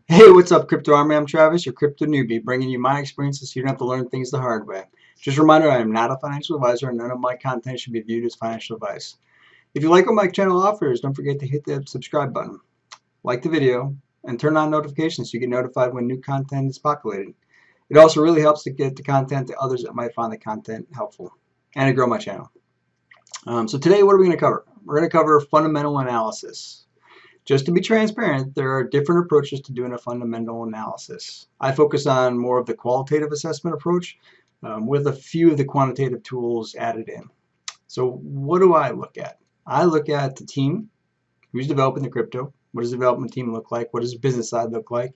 Hey, what's up, Crypto Army? I'm Travis, your crypto newbie, bringing you my experiences so you don't have to learn things the hard way. Just a reminder, I am not a financial advisor, and none of my content should be viewed as financial advice. If you like what my channel offers, don't forget to hit the subscribe button, like the video, and turn on notifications so you get notified when new content is populated. It also really helps to get the content to others that might find the content helpful, and to grow my channel. So today, what are we going to cover? We're going to cover fundamental analysis. Just to be transparent, there are different approaches to doing a fundamental analysis. I focus on more of the qualitative assessment approach with a few of the quantitative tools added in. So what do I look at? I look at the team, who's developing the crypto, what does the development team look like, what does the business side look like,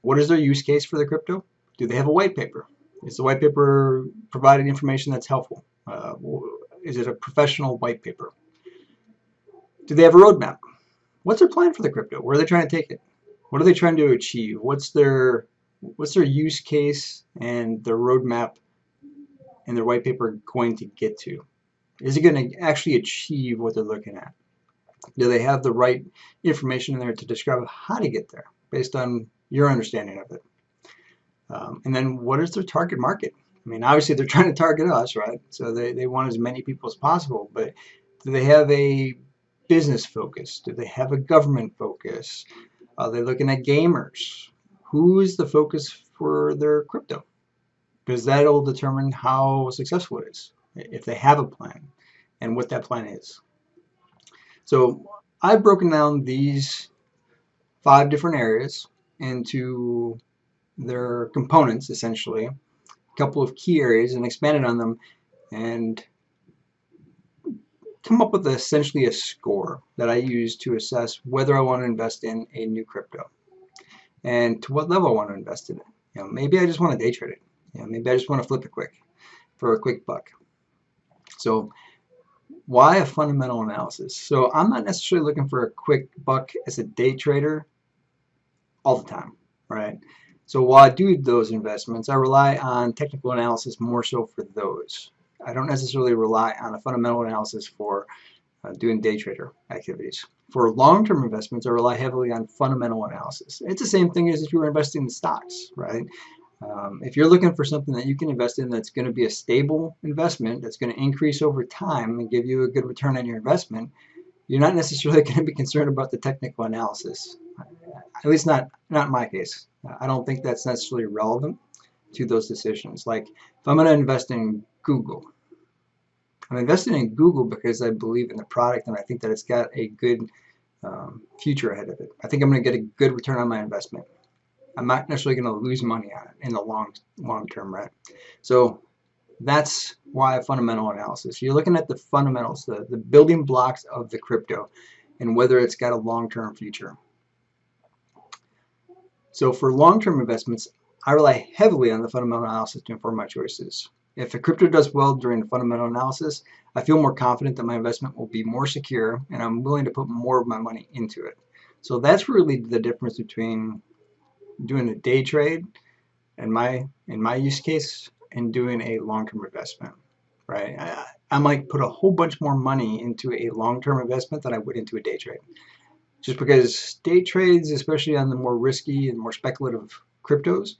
what is their use case for the crypto, do they have a white paper, is the white paper providing information that's helpful, is it a professional white paper, do they have a roadmap? What's their plan for the crypto? Where are they trying to take it? What are they trying to achieve? What's their use case and their roadmap and their white paper going to get to? Is it going to actually achieve what they're looking at? Do they have the right information in there to describe how to get there based on your understanding of it? And then what is their target market? I mean, obviously they're trying to target us, right? So they want as many people as possible, but do they have a business focus? Do they have a government focus? Are they looking at gamers? Who is the focus for their crypto? Because that'll determine how successful it is, if they have a plan and what that plan is. So I've broken down these 5 different areas into their components, essentially, a couple of key areas, and expanded on them and come up with essentially a score that I use to assess whether I want to invest in a new crypto and to what level I want to invest in it. Maybe I just want to day trade it. Maybe I just want to flip it quick for a quick buck. So why a fundamental analysis? So I'm not necessarily looking for a quick buck as a day trader all the time, right? So while I do those investments, I rely on technical analysis more so for those. I don't necessarily rely on a fundamental analysis for doing day trader activities. For long-term investments, I rely heavily on fundamental analysis. It's the same thing as if you were investing in stocks, right? If you're looking for something that you can invest in that's going to be a stable investment, that's going to increase over time and give you a good return on your investment, you're not necessarily going to be concerned about the technical analysis. At least not in my case. I don't think that's necessarily relevant to those decisions. Like if I'm going to invest in Google, I'm investing in Google because I believe in the product and I think that it's got a good future ahead of it. I think I'm going to get a good return on my investment. I'm not necessarily going to lose money on it in the long term, right? So that's why a fundamental analysis. You're looking at the fundamentals, the building blocks of the crypto and whether it's got a long-term future. So for long-term investments, I rely heavily on the fundamental analysis to inform my choices. If a crypto does well during the fundamental analysis, I feel more confident that my investment will be more secure and I'm willing to put more of my money into it. So that's really the difference between doing a day trade in my use case and doing a long-term investment, right? I might put a whole bunch more money into a long-term investment than I would into a day trade. Just because day trades, especially on the more risky and more speculative cryptos,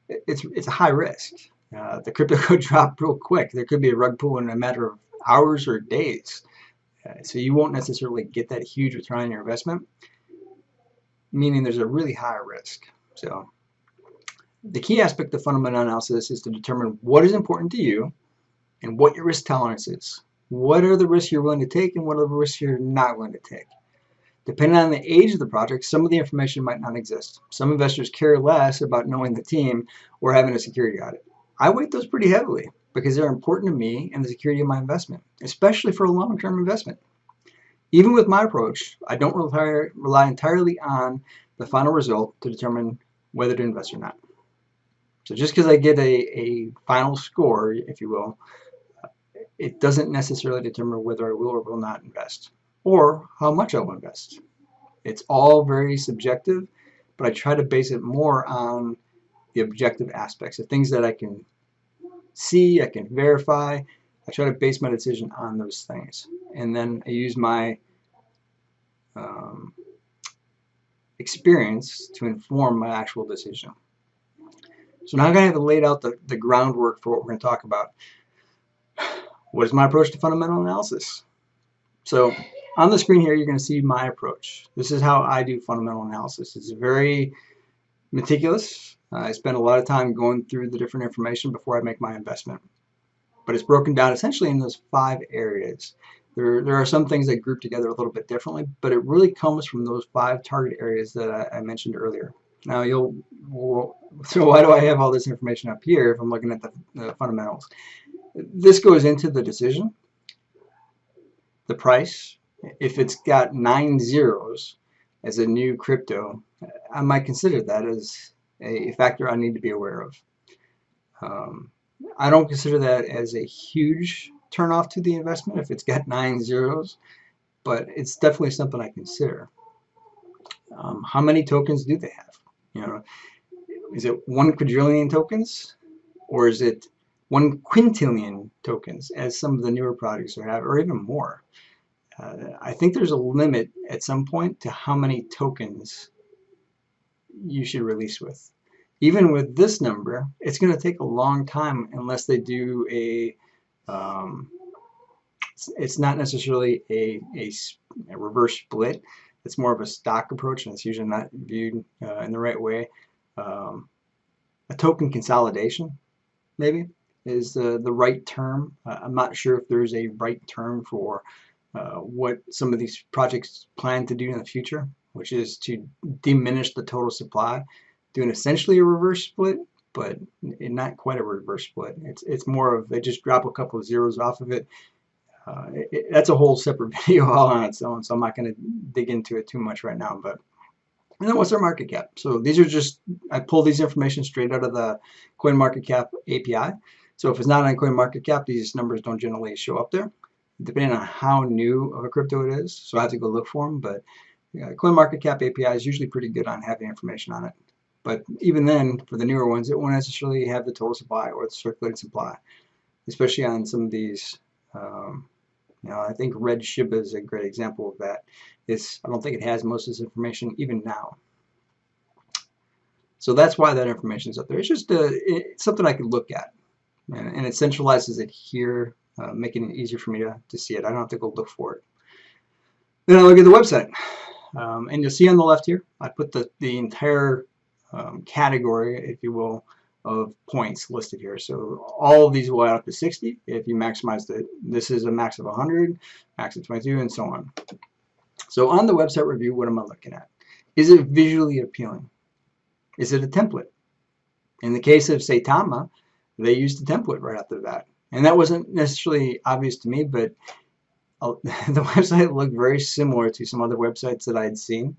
it's a high risk. The crypto could drop real quick. There could be a rug pull in a matter of hours or days. So you won't necessarily get that huge return on your investment, meaning there's a really high risk. So the key aspect of fundamental analysis is to determine what is important to you and what your risk tolerance is. What are the risks you're willing to take and what are the risks you're not willing to take? Depending on the age of the project, some of the information might not exist. Some investors care less about knowing the team or having a security audit. I weight those pretty heavily because they're important to me and the security of my investment, especially for a long-term investment. Even with my approach, I don't rely entirely on the final result to determine whether to invest or not. So just because I get a final score, if you will, it doesn't necessarily determine whether I will or will not invest or how much I will invest. It's all very subjective, but I try to base it more on the objective aspects, the things that I can see, I can verify. I try to base my decision on those things. And then I use my experience to inform my actual decision. So now I'm going to have laid out the groundwork for what we're going to talk about. What is my approach to fundamental analysis? So on the screen here, you're going to see my approach. This is how I do fundamental analysis. It's very meticulous. I spend a lot of time going through the different information before I make my investment. But it's broken down essentially in those 5 areas. There are some things that group together a little bit differently, but it really comes from those 5 target areas that I mentioned earlier. Now so why do I have all this information up here if I'm looking at the fundamentals? This goes into the decision, the price. If it's got 9 zeros as a new crypto, I might consider that as a factor I need to be aware of. I don't consider that as a huge turnoff to the investment if it's got 9 zeros, but it's definitely something I consider. How many tokens do they have? You know, is it 1 quadrillion tokens, or is it 1 quintillion tokens, as some of the newer projects have, or even more? I think there's a limit at some point to how many tokens you should release with. Even with this number, it's going to take a long time unless they do a it's not necessarily a reverse split. It's more of a stock approach, and it's usually not viewed in the right way. A token consolidation, maybe, is the right term. I'm not sure if there's a right term for what some of these projects plan to do in the future, which is to diminish the total supply, doing essentially a reverse split, but not quite a reverse split. It's more of they just drop a couple of zeros off of it. That's a whole separate video all on its own, so I'm not going to dig into it too much right now. But and then what's their market cap? So these are just, I pull these information straight out of the CoinMarketCap API. So if it's not on CoinMarketCap, these numbers don't generally show up there, depending on how new of a crypto it is. So I have to go look for them. But CoinMarketCap API is usually pretty good on having information on it. But even then, for the newer ones, it won't necessarily have the total supply or the circulating supply, especially on some of these. I think Red Shiba is a great example of that. I don't think it has most of this information even now. So that's why that information is up there. It's just it's something I could look at, and it centralizes it here, making it easier for me to see it. I don't have to go look for it. Then I look at the website, and you'll see on the left here, I put the entire category, if you will, of points listed here. So all of these will add up to 60 if you maximize it. This is a max of 100, max of 22, and so on. So on the website review, what am I looking at? Is it visually appealing? Is it a template? In the case of Saitama, they used a template right after that. And that wasn't necessarily obvious to me, but the website looked very similar to some other websites that I had seen.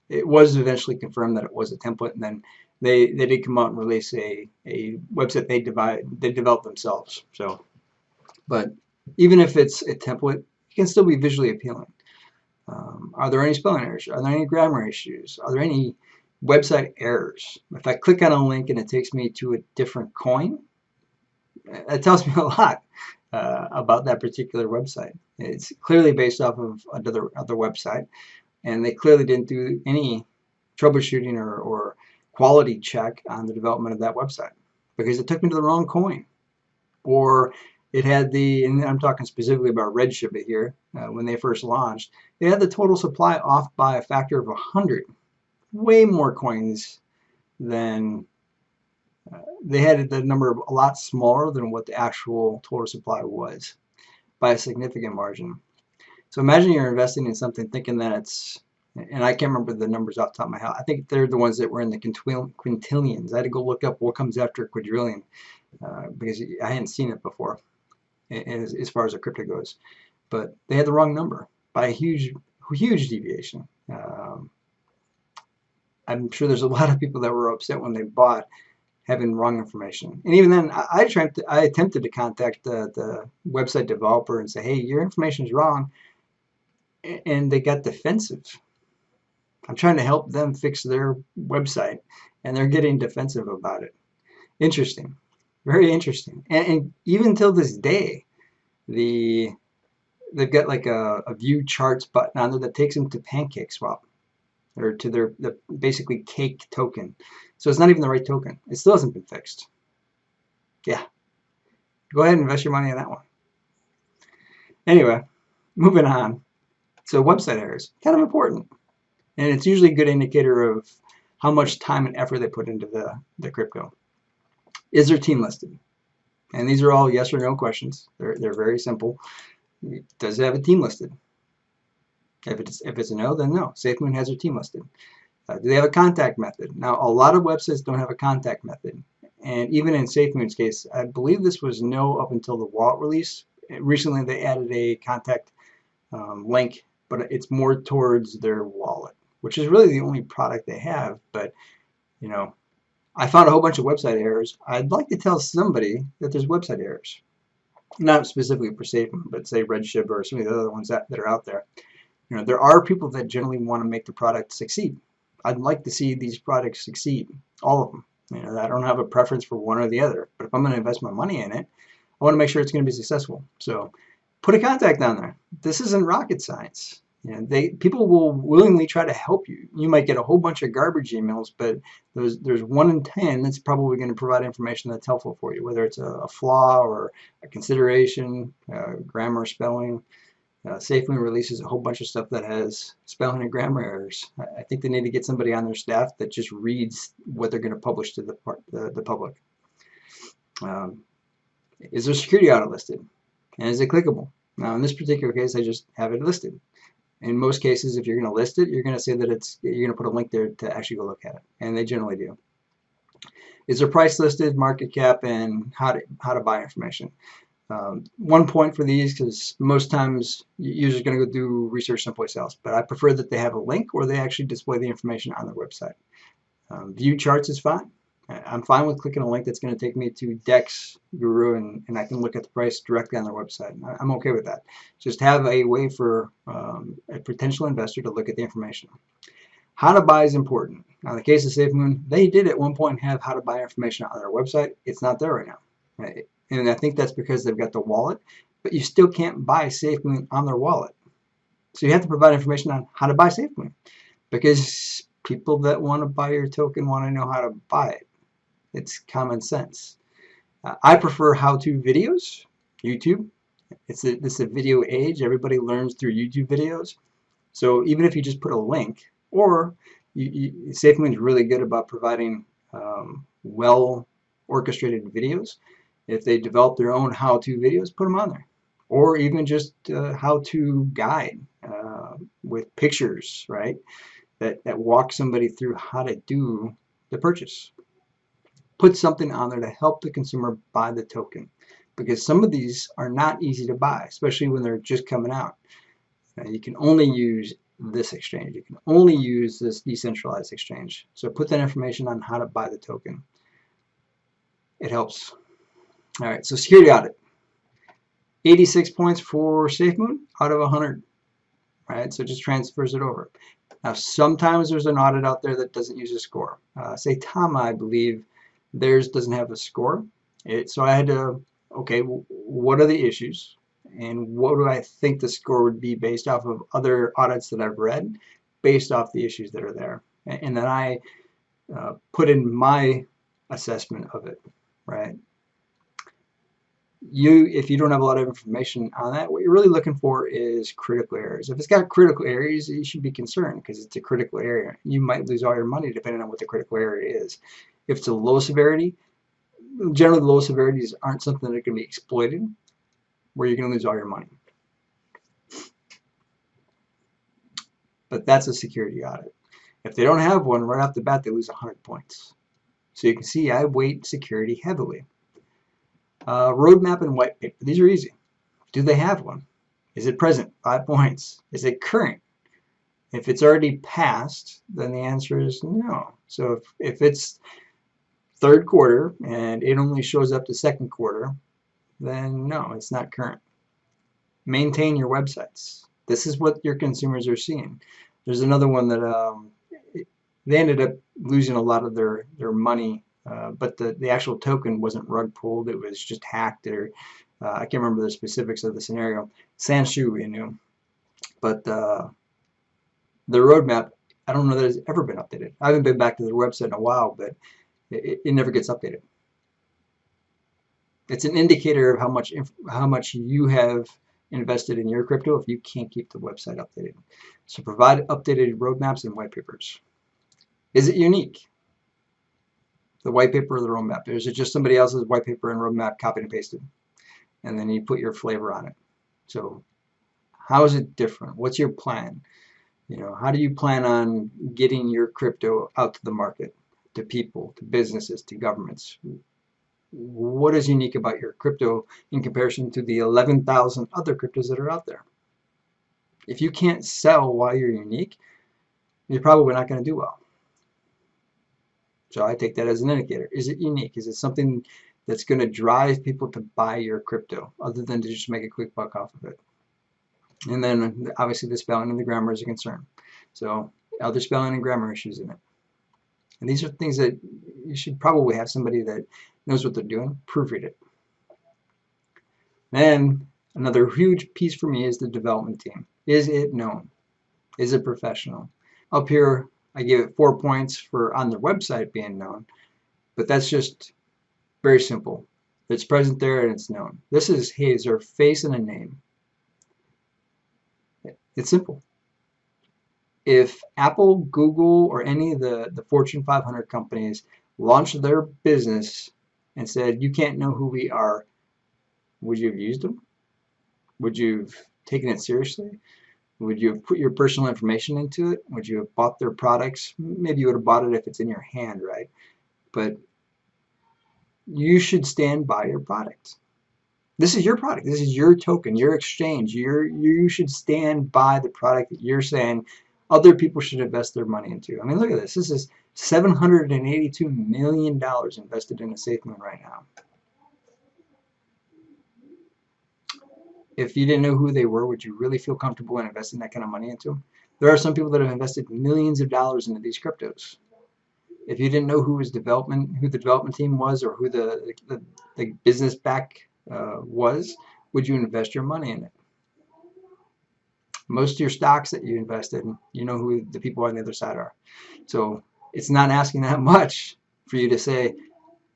It was eventually confirmed that it was a template, and then they did come out and release a website they developed themselves. So, but even if it's a template, it can still be visually appealing. Are there any spelling errors? Are there any grammar issues? Are there any website errors? If I click on a link and it takes me to a different coin, that tells me a lot about that particular website. It's clearly based off of another website, and they clearly didn't do any troubleshooting or quality check on the development of that website, because it took me to the wrong coin, or it had and I'm talking specifically about Red Shiba here, when they first launched, it had the total supply off by a factor of 100, way more coins than they had the number a lot smaller than what the actual total supply was by a significant margin. So imagine you're investing in something thinking that it's, and I can't remember the numbers off the top of my head. I think they're the ones that were in the quintillions. I had to go look up what comes after a quadrillion because I hadn't seen it before as far as the crypto goes. But they had the wrong number by a huge deviation. I'm sure there's a lot of people that were upset when they bought having wrong information. And even then, I attempted to contact the website developer and say, hey, your information is wrong. And they got defensive. I'm trying to help them fix their website, and they're getting defensive about it. Interesting. Very interesting. And even till this day, they've got like a view charts button on there that takes them to PancakeSwap. or to their basically cake token. So it's not even the right token. It still hasn't been fixed. Yeah, go ahead and invest your money in that one. Anyway, moving on. So website errors, kind of important. And it's usually a good indicator of how much time and effort they put into the crypto. Is their team listed? And these are all yes or no questions. They're very simple. Does it have a team listed? If it's a no, then no. SafeMoon has their team listed. Do they have a contact method? Now, a lot of websites don't have a contact method. And even in SafeMoon's case, I believe this was no up until the wallet release. Recently, they added a contact link, but it's more towards their wallet, which is really the only product they have. But, you know, I found a whole bunch of website errors. I'd like to tell somebody that there's website errors. Not specifically for SafeMoon, but say Redshift or some of the other ones that are out there. You know, there are people that generally want to make the product succeed. I'd like to see these products succeed, all of them. You know, I don't have a preference for one or the other, but if I'm going to invest my money in it, I want to make sure it's going to be successful. So put a contact down there. This isn't rocket science. You know, people will willingly try to help you. You might get a whole bunch of garbage emails, but there's 1 in 10 that's probably going to provide information that's helpful for you, whether it's a flaw or a consideration, grammar, spelling. SafeMoon releases a whole bunch of stuff that has spelling and grammar errors. I think they need to get somebody on their staff that just reads what they're going to publish to the public. Is there security audit listed? And is it clickable? Now, in this particular case, I just have it listed. In most cases, if you're going to list it, you're going to say that you're going to put a link there to actually go look at it, and they generally do. Is there price listed, market cap, and how to buy information? 1 point for these, because most times users are going to go do research someplace else, but I prefer that they have a link or they actually display the information on their website. View charts is fine. I'm fine with clicking a link that's going to take me to Dex Guru and I can look at the price directly on their website. I'm okay with that. Just have a way for a potential investor to look at the information. How to buy is important. Now, in the case of SafeMoon, they did at one point have how to buy information on their website. It's not there right now. Right? And I think that's because they've got the wallet, but you still can't buy SafeMoon on their wallet. So you have to provide information on how to buy SafeMoon, because people that want to buy your token want to know how to buy it. It's common sense. I prefer how-to videos, YouTube. This is a video age. Everybody learns through YouTube videos. So even if you just put a link, or SafeMoon is really good about providing well-orchestrated videos. If they develop their own how-to videos, put them on there. Or even just how-to guide with pictures, right? That walk somebody through how to do the purchase. Put something on there to help the consumer buy the token, because some of these are not easy to buy, especially when they're just coming out. You can only use this exchange. You can only use this decentralized exchange. So put that information on how to buy the token. It helps. All right, so security audit. 86 points for SafeMoon out of 100. Right, so it just transfers it over. Now, sometimes there's an audit out there that doesn't use a score. Say Tama, I believe, theirs doesn't have a score. So I had to, okay, what are the issues? And what do I think the score would be based off of other audits that I've read, based off the issues that are there? And then I put in my assessment of it, right? If you don't have a lot of information on that, what you're really looking for is critical areas. If it's got critical areas, you should be concerned because it's a critical area. You might lose all your money depending on what the critical area is. If it's a low severity, generally low severities aren't something that can be exploited, where you're going to lose all your money. But that's a security audit. If they don't have one, right off the bat, they lose 100 points. So you can see I weight security heavily. Roadmap and white paper. These are easy. Do they have one? Is it present? 5 points. Is it current? If it's already passed, then the answer is no. So if it's third quarter and it only shows up to second quarter, then no, it's not current. Maintain your websites. This is what your consumers are seeing. There's another one that they ended up losing a lot of their money, but the actual token wasn't rug pulled. It was just hacked, or I can't remember the specifics of the scenario. Sanshu, you know, but the roadmap I don't know that it's ever been updated. I haven't been back to their website in a while, but it never gets updated. It's an indicator of how much you have invested in your crypto if you can't keep the website updated. So provide updated roadmaps and white papers. Is it unique? The white paper or the roadmap? Or is it just somebody else's white paper and roadmap copied and pasted? And then you put your flavor on it. So how is it different? What's your plan? How do you plan on getting your crypto out to the market, to people, to businesses, to governments? What is unique about your crypto in comparison to the 11,000 other cryptos that are out there? If you can't sell why you're unique, you're probably not going to do well. So I take that as an indicator. Is it unique? Is it something that's going to drive people to buy your crypto other than to just make a quick buck off of it? And then obviously the spelling and the grammar is a concern. So are there spelling and grammar issues in it? And these are things that you should probably have somebody that knows what they're doing proofread it. Then another huge piece for me is the development team. Is it known? Is it professional? Up here I give it 4 points for on their website being known, but that's just very simple. It's present there and it's known. This is, hey, is there a face and a name? It's simple. If Apple, Google, or any of the Fortune 500 companies launched their business and said, you can't know who we are, would you have used them? Would you have taken it seriously? Would you have put your personal information into it? Would you have bought their products? Maybe you would have bought it if it's in your hand, right? But you should stand by your product. This is your product. This is your token, your exchange. You should stand by the product that you're saying other people should invest their money into. I mean, look at this. This is $782 million invested in a SafeMoon right now. If you didn't know who they were, would you really feel comfortable in investing that kind of money into them? There are some people that have invested millions of dollars into these cryptos. If you didn't know who the development team was, or who the business back was, would you invest your money in it? Most of your stocks that you invest in, you know who the people on the other side are. So it's not asking that much for you to say,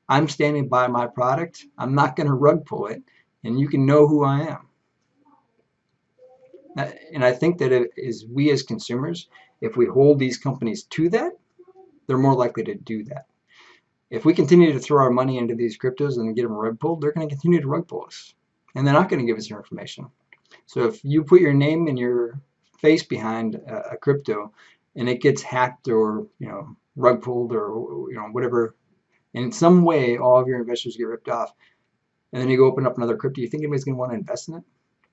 I'm standing by my product. I'm not going to rug pull it, and you can know who I am. And I think that it is we as consumers, if we hold these companies to that, they're more likely to do that. If we continue to throw our money into these cryptos and get them rug pulled, they're going to continue to rug pull us. And they're not going to give us their information. So if you put your name and your face behind a crypto and it gets hacked or rug pulled or whatever, in some way all of your investors get ripped off, and then you go open up another crypto, you think anybody's going to want to invest in it?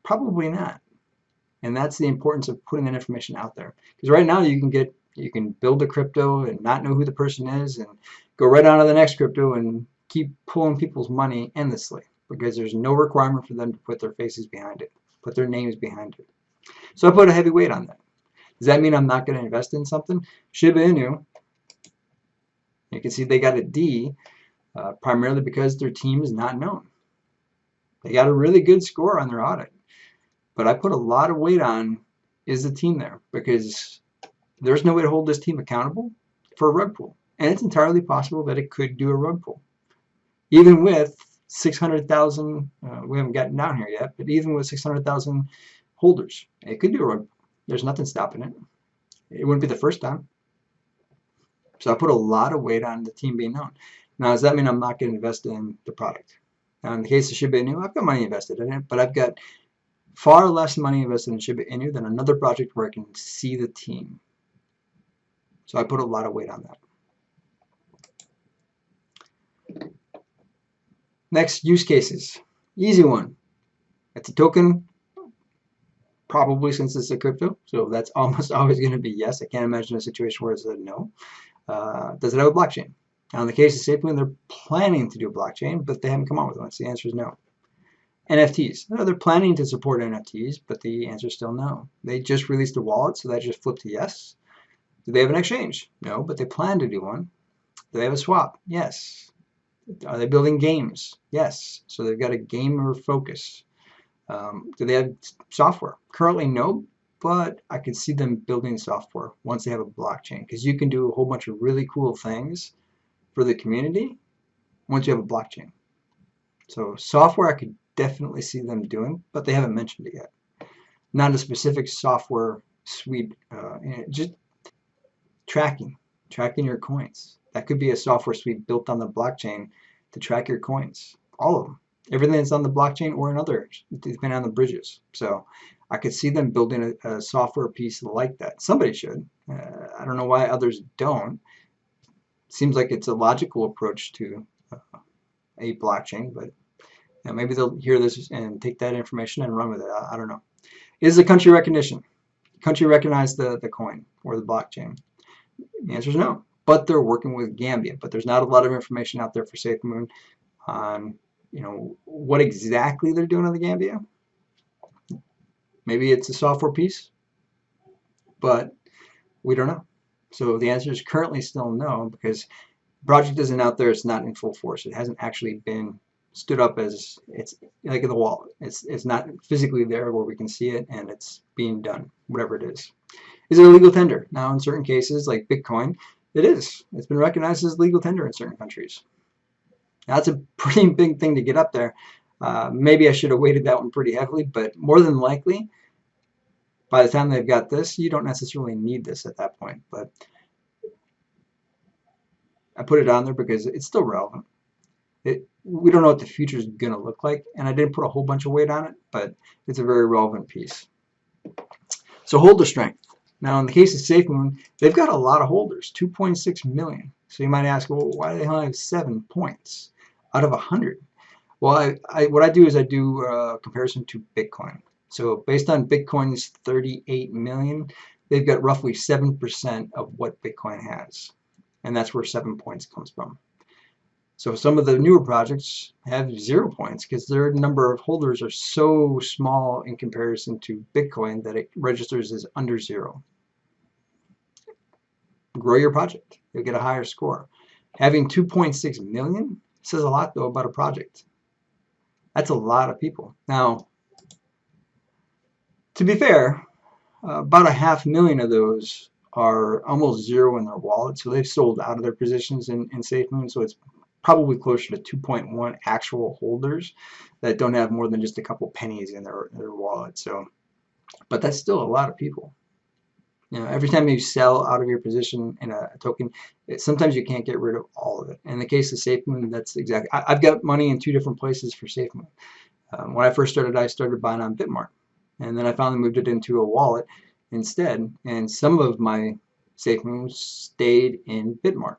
Probably not. And that's the importance of putting that information out there. Because right now you can build a crypto and not know who the person is and go right on to the next crypto and keep pulling people's money endlessly because there's no requirement for them to put their faces behind it, put their names behind it. So I put a heavy weight on that. Does that mean I'm not going to invest in something? Shiba Inu, you can see they got a D primarily because their team is not known. They got a really good score on their audit. But I put a lot of weight on, is the team there? Because there's no way to hold this team accountable for a rug pull. And it's entirely possible that it could do a rug pull. Even with 600,000, we haven't gotten down here yet, but even with 600,000 holders, it could do a rug pull. There's nothing stopping it. It wouldn't be the first time. So I put a lot of weight on the team being known. Now, does that mean I'm not going to invest in the product? Now, in the case of Shiba Inu, I've got money invested in it, but I've got far less money invested in Shiba Inu than another project where I can see the team. So I put a lot of weight on that. Next, use cases. Easy one. It's a token, probably since it's a crypto, so that's almost always going to be yes. I can't imagine a situation where it's a no. Does it have a blockchain? Now, in the case of SafeMoon, they're planning to do a blockchain, but they haven't come out with one, so the answer is no. NFTs. They're planning to support NFTs, but the answer is still no. They just released a wallet, so that just flipped to yes. Do they have an exchange? No, but they plan to do one. Do they have a swap? Yes. Are they building games? Yes. So they've got a gamer focus. Do they have software? Currently, no, but I could see them building software once they have a blockchain, because you can do a whole bunch of really cool things for the community once you have a blockchain. So software I could definitely see them doing, but they haven't mentioned it yet. Not a specific software suite, just tracking your coins. That could be a software suite built on the blockchain to track your coins, all of them. Everything that's on the blockchain or in others, depending on the bridges. So I could see them building a software piece like that. Somebody should. I don't know why others don't. Seems like it's a logical approach to a blockchain, but maybe they'll hear this and take that information and run with it. I don't know. Is the country recognition? Country recognize the coin or the blockchain? The answer is no. But they're working with Gambia. But there's not a lot of information out there for SafeMoon on what exactly they're doing on the Gambia. Maybe it's a software piece, but we don't know. So the answer is currently still no, because the project isn't out there. It's not in full force. It hasn't actually been stood up as it's like in the wallet. It's not physically there where we can see it, and it's being done, whatever it is. Is it a legal tender? Now, in certain cases, like Bitcoin, it is. It's been recognized as legal tender in certain countries. That's a pretty big thing to get up there. Maybe I should have weighted that one pretty heavily, but more than likely, by the time they've got this, you don't necessarily need this at that point. But I put it on there because it's still relevant. We don't know what the future is going to look like, and I didn't put a whole bunch of weight on it, but it's a very relevant piece. So holder strength. Now, in the case of SafeMoon, they've got a lot of holders, 2.6 million. So you might ask, well, why do they only have 7 points out of 100? Well, what I do is I do a comparison to Bitcoin. So based on Bitcoin's 38 million, they've got roughly 7% of what Bitcoin has. And that's where 7 points comes from. So some of the newer projects have 0 points because their number of holders are so small in comparison to Bitcoin that it registers as under 0. Grow your project. You'll get a higher score. Having 2.6 million says a lot, though, about a project. That's a lot of people. Now, to be fair, about 500,000 of those are almost 0 in their wallet, so they've sold out of their positions in SafeMoon, so it's probably closer to 2.1 actual holders that don't have more than just a couple pennies in their wallet. So, but that's still a lot of people. Every time you sell out of your position in a token, sometimes you can't get rid of all of it. In the case of SafeMoon, that's exactly. I've got money in 2 different places for SafeMoon. When I first started, I started buying on Bitmart, and then I finally moved it into a wallet instead. And some of my SafeMoon stayed in Bitmart,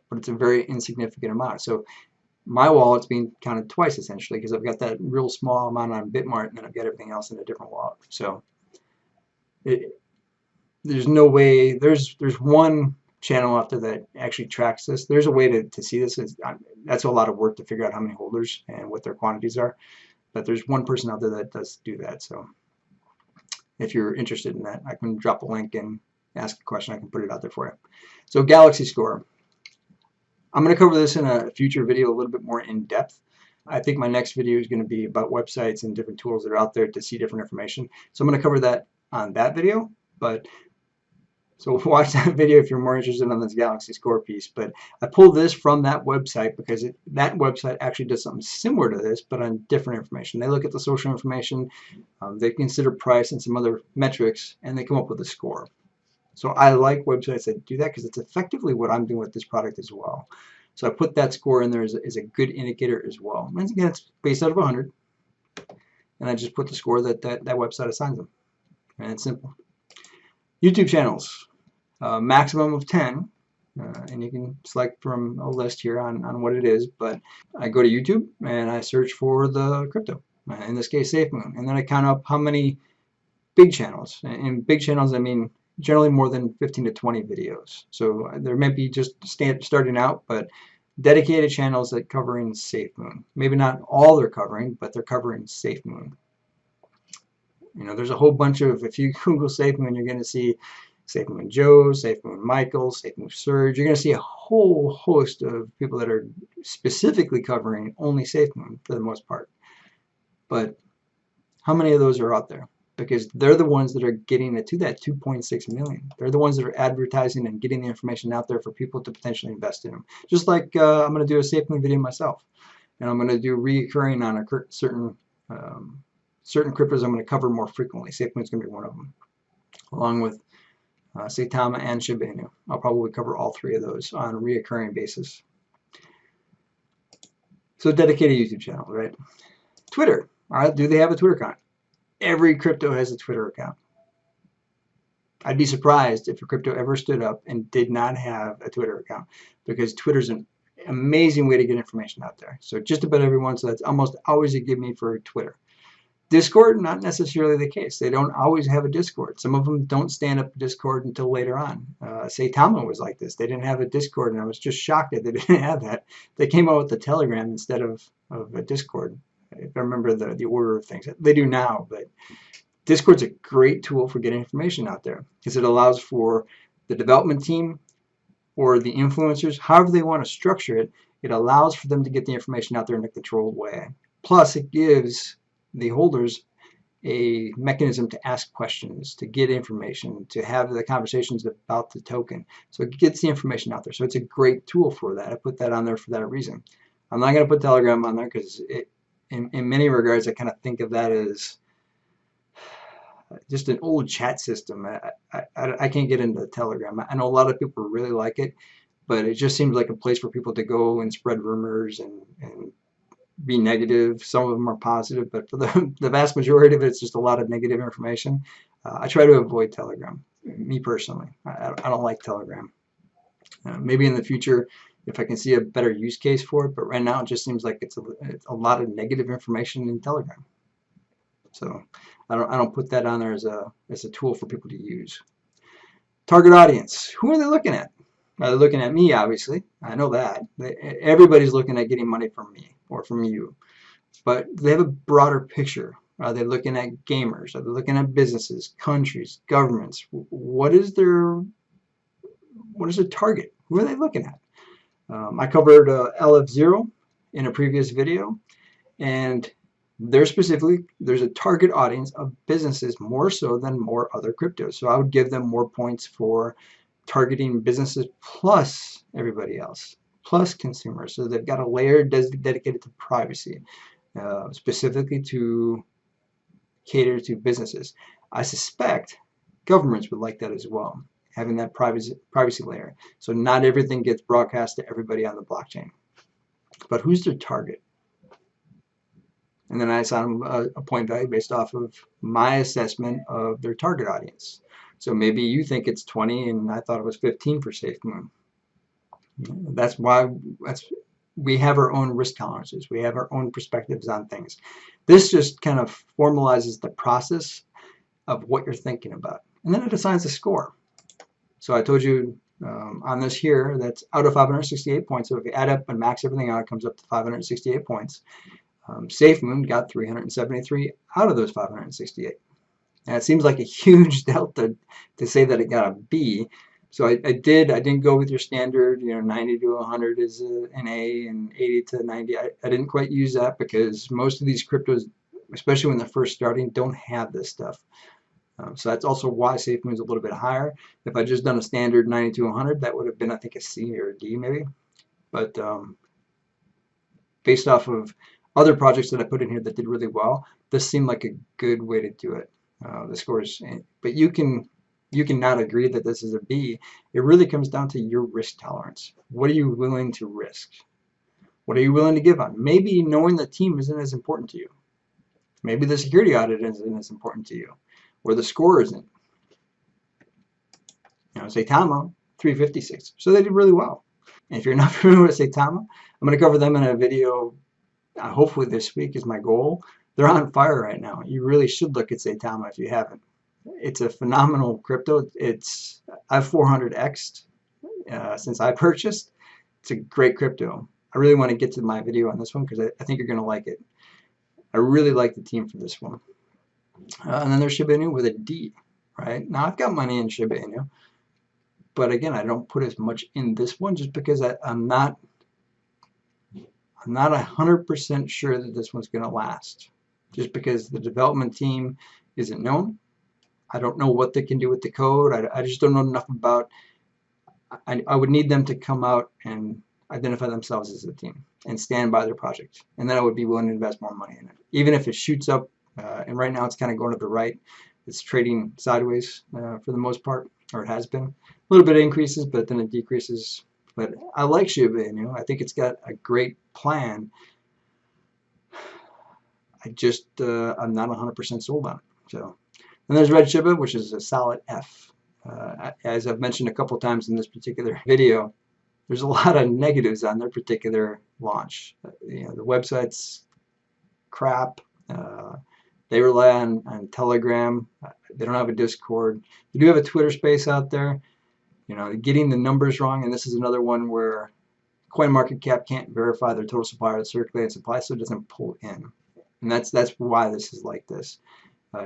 but it's a very insignificant amount. So my wallet's being counted twice essentially because I've got that real small amount on Bitmart, and then I've got everything else in a different wallet. So there's no way. There's one channel out there that actually tracks this. There's a way to see this. That's a lot of work to figure out how many holders and what their quantities are. But there's one person out there that does do that. So if you're interested in that, I can drop a link and ask a question. I can put it out there for you. So Galaxy Score. I'm going to cover this in a future video a little bit more in depth. I think my next video is going to be about websites and different tools that are out there to see different information. So I'm going to cover that on that video. But so watch that video if you're more interested in this Galaxy Score piece. But I pulled this from that website because that website actually does something similar to this, but on different information. They look at the social information, they consider price and some other metrics, and they come up with a score. So I like websites that do that because it's effectively what I'm doing with this product as well. So I put that score in there as a good indicator as well. Once again, it's based out of 100, and I just put the score that website assigns them. And it's simple. YouTube channels. Maximum of 10, and you can select from a list here on what it is, but I go to YouTube and I search for the crypto, in this case SafeMoon, and then I count up how many big channels. And big channels, I mean generally more than 15 to 20 videos. So there may be just starting out, but dedicated channels that covering SafeMoon. Maybe not all they're covering, but they're covering SafeMoon. There's a whole bunch of, if you Google SafeMoon, you're going to see SafeMoon Joe, SafeMoon Michael, SafeMoon Serge. You're going to see a whole host of people that are specifically covering only SafeMoon for the most part. But how many of those are out there? because they're the ones that are getting it to that 2.6 million. They're the ones that are advertising and getting the information out there for people to potentially invest in them. Just like I'm going to do a SafeMoon video myself, and I'm going to do reoccurring on a certain cryptos I'm going to cover more frequently. SafeMoon is going to be one of them, along with Saitama and Shiba Inu. I'll probably cover all three of those on a reoccurring basis. So dedicated YouTube channel, right? Twitter. All right, do they have a Twitter account? Every crypto has a Twitter account. I'd be surprised if a crypto ever stood up and did not have a Twitter account, because Twitter's an amazing way to get information out there. So just about everyone, so that's almost always a give me for Twitter. Discord, not necessarily the case. They don't always have a Discord. Some of them don't stand up Discord until later on. Saitama was like this. They didn't have a Discord, and I was just shocked that they didn't have that. They came out with the Telegram instead of a Discord, if I remember the order of things. They do now, but Discord's a great tool for getting information out there, because it allows for the development team or the influencers, however they want to structure it, it allows for them to get the information out there in a controlled way. Plus, it gives the holders a mechanism to ask questions, to get information, to have the conversations about the token. So it gets the information out there. So it's a great tool for that. I put that on there for that reason. I'm not going to put Telegram on there because in many regards, I kind of think of that as just an old chat system. I can't get into Telegram. I know a lot of people really like it, but it just seems like a place for people to go and spread rumors and be negative. Some of them are positive, but for the vast majority of it, it's just a lot of negative information. I try to avoid Telegram, me personally. I don't like Telegram. Maybe in the future, if I can see a better use case for it, but right now it just seems like it's a lot of negative information in Telegram. So I don't put that on there as a tool for people to use. Target audience. Who are they looking at? They're looking at me, obviously. I know that. Everybody's looking at getting money from me or from you. But they have a broader picture. Are they looking at gamers? Are they looking at businesses, countries, governments? What is their target? Who are they looking at? I covered LF0 in a previous video, and there's a target audience of businesses more so than more other cryptos. So I would give them more points for targeting businesses plus everybody else, plus consumers. So they've got a layer dedicated to privacy, specifically to cater to businesses. I suspect governments would like that as well, having that privacy layer. So not everything gets broadcast to everybody on the blockchain. But who's their target? And then I assign them a point value based off of my assessment of their target audience. So maybe you think it's 20 and I thought it was 15 for SafeMoon. That's why we have our own risk tolerances. We have our own perspectives on things. This just kind of formalizes the process of what you're thinking about. And then it assigns a score. So I told you on this here, that's out of 568 points. So if you add up and max everything out, it comes up to 568 points. SafeMoon got 373 out of those 568. And it seems like a huge delta to say that it got a B. So I didn't go with your standard, 90 to 100 is an A and 80 to 90. I didn't quite use that because most of these cryptos, especially when they're first starting, don't have this stuff. So that's also why SafeMoon is a little bit higher. If I just done a standard 90 to 100, that would have been, I think, a C or a D maybe. But based off of other projects that I put in here that did really well, this seemed like a good way to do it. The scores, but you can not agree that this is a B. It really comes down to your risk tolerance. What are you willing to risk? What are you willing to give on? Maybe knowing the team isn't as important to you. Maybe the security audit isn't as important to you, or the score isn't. Saitama 356. So they did really well. And if you're not familiar with Saitama, I'm going to cover them in a video. Hopefully this week is my goal. They're on fire right now. You really should look at Saitama if you haven't. It's a phenomenal crypto. I've 400x'd since I purchased. It's a great crypto. I really want to get to my video on this one because I think you're going to like it. I really like the team for this one. And then there's Shiba Inu with a D, right? Now I've got money in Shiba Inu, but again, I don't put as much in this one just because I'm not 100% sure that this one's going to last. Just because the development team isn't known. I don't know what they can do with the code. I just don't know enough about. I would need them to come out and identify themselves as a team and stand by their project, and then I would be willing to invest more money in it, even if it shoots up. And right now it's kind of going to the right. It's trading sideways for the most part, or it has been. A little bit of increases, but then it decreases. But I like Shiba Inu. I think it's got a great plan. I'm not 100% sold on it. So, and there's Red Shiba, which is a solid F. As I've mentioned a couple times in this particular video, there's a lot of negatives on their particular launch. The website's crap. They rely on Telegram. They don't have a Discord. They do have a Twitter space out there. Getting the numbers wrong, and this is another one where CoinMarketCap can't verify their total supply or circulated supply, so it doesn't pull in. And that's why this is like this.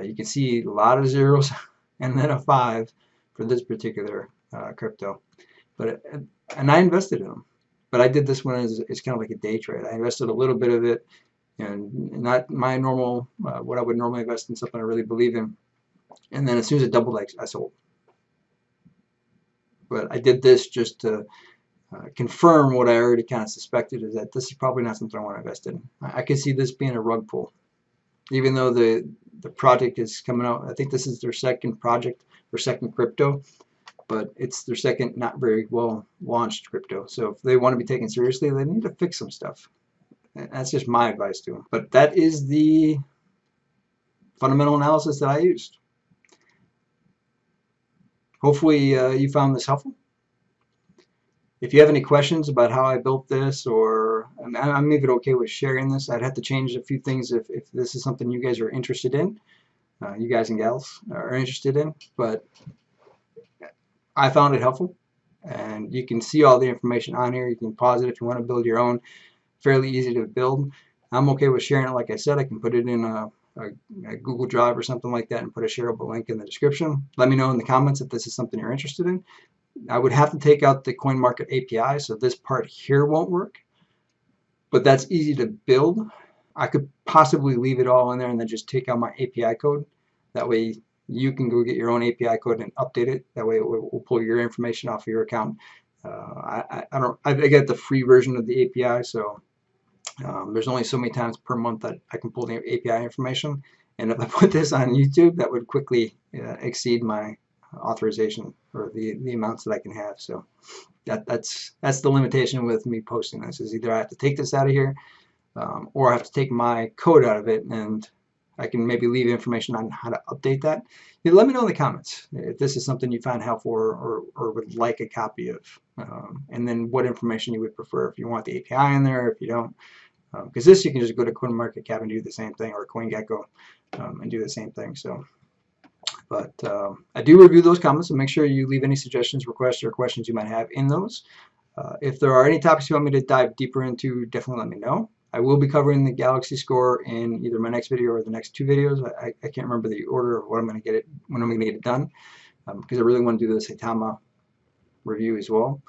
You can see a lot of zeros and then a 5 for this particular crypto. And I invested in them. But I did this one as kind of like a day trade. I invested a little bit of it, and not my normal, what I would normally invest in, something I really believe in. And then as soon as it doubled, I sold. But I did this just to confirm what I already kind of suspected, is that this is probably not something I want to invest in. I could see this being a rug pull. Even though the project is coming out, I think this is their second project or second crypto, but it's their second not very well launched crypto. So if they want to be taken seriously, they need to fix some stuff. That's just my advice to them. But that is the fundamental analysis that I used. Hopefully you found this helpful. If you have any questions about how I built this, or I'm even okay with sharing this. I'd have to change a few things if this is something you guys are interested in, you guys and gals are interested in. But I found it helpful, and you can see all the information on here. You can pause it if you want to build your own. Fairly easy to build. I'm okay with sharing it. Like I said, I can put it in a Google Drive or something like that and put a shareable link in the description. Let me know in the comments if this is something you're interested in. I would have to take out the CoinMarket API, so this part here won't work, but that's easy to build. I could possibly leave it all in there and then just take out my API code. That way you can go get your own API code and update it. That way it will pull your information off of your account. I get the free version of the API, so there's only so many times per month that I can pull the API information. And if I put this on YouTube, that would quickly exceed my authorization, or the amounts that I can have. So that's the limitation with me posting this, is either I have to take this out of here, or I have to take my code out of it, and I can maybe leave information on how to update that. Let me know in the comments if this is something you find helpful, or would like a copy of, and then what information you would prefer, if you want the API in there, if you don't. Because this, you can just go to CoinMarketCap and do the same thing, or CoinGecko and do the same thing. So, but I do review those comments, so make sure you leave any suggestions, requests, or questions you might have in those. If there are any topics you want me to dive deeper into, definitely let me know. I will be covering the Galaxy score in either my next video or the next 2 videos. I can't remember the order of what I'm going to get it, when I'm going to get it done, because I really want to do the Saitama review as well,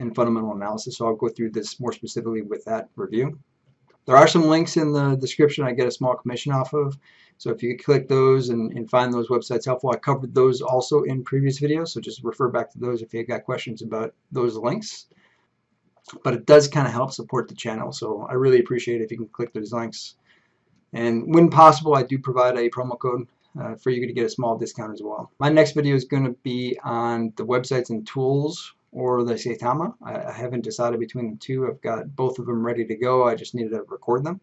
and fundamental analysis. So I'll go through this more specifically with that review. There are some links in the description I get a small commission off of, so if you could click those and find those websites helpful. I covered those also in previous videos, so just refer back to those if you got questions about those links. But it does kind of help support the channel, so I really appreciate it if you can click those links. And when possible, I do provide a promo code for you to get a small discount as well. My next video is going to be on the websites and tools, or the Saitama. I haven't decided between the two. I've got both of them ready to go. I just needed to record them.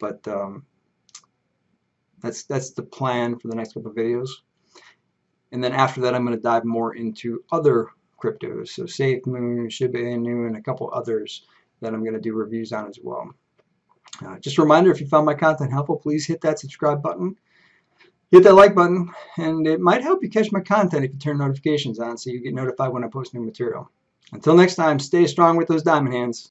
But that's the plan for the next couple of videos. And then after that, I'm going to dive more into other cryptos, so SafeMoon, Shiba Inu, and a couple others that I'm going to do reviews on as well. Just a reminder, if you found my content helpful, please hit that subscribe button. Hit that like button, and it might help you catch my content if you turn notifications on so you get notified when I post new material. Until next time, stay strong with those diamond hands.